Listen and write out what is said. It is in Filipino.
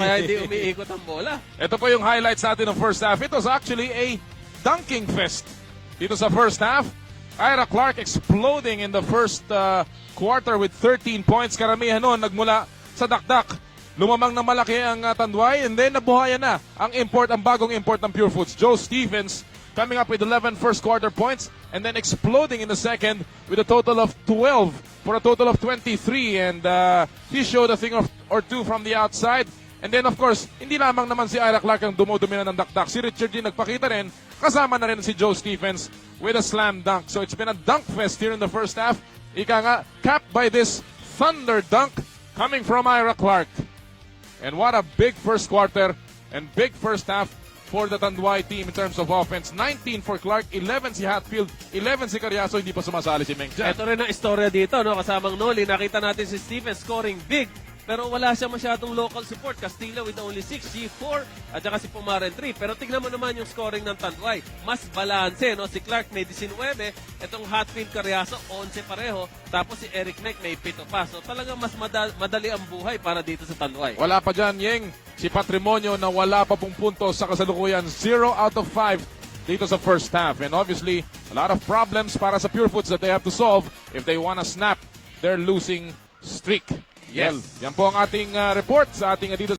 kaya hindi umiikot ang bola. Ito po yung highlights natin ng first half. It was actually a dunking fest dito sa first half. Ira Clark exploding in the first quarter with 13 points. Karamihan noon nagmula sa dakdak. Lumamang na malaki ang Tanduay, and then nabuhayan na ang bagong import ng Pure Foods. Joe Stevens coming up with 11 first quarter points and then exploding in the second with a total of 12 for a total of 23, and he showed a thing or two from the outside. And then of course, hindi lamang naman si Ira Clark ang dumudumina ng dakdak. Si Richard G nagpakita rin, kasama na rin si Joe Stevens with a slam dunk. So it's been a dunk fest here in the first half. Ika nga, capped by this thunder dunk coming from Ira Clark. And what a big first quarter and big first half for the Tanduay team in terms of offense. 19 for Clark, 11 si Hatfield, 11 si Carriazo, hindi pa sumasali si Meng Jan. Ito rin ang istorya dito, no? Kasamang Noli. Nakita natin si Stevens scoring big, pero wala siya masyadong local support. Castillo with only 6, G4, at saka si Pumaren 3. Pero tignan mo naman yung scoring ng Tanduay. Mas balanse, no? Si Clark may 19, itong Hatfield Carriazo, 11 pareho, tapos si Eric Neck may 7 pa. So talagang mas madali ang buhay para dito sa Tanduay. Wala pa dyan, Yeng, si Patrimonio na wala pa pong puntos sa kasalukuyan. 0 out of 5 dito sa first half. And obviously, a lot of problems para sa Pure Foods that they have to solve if they want to snap their losing streak. Yes. Well, yan po ang ating report sa ating dito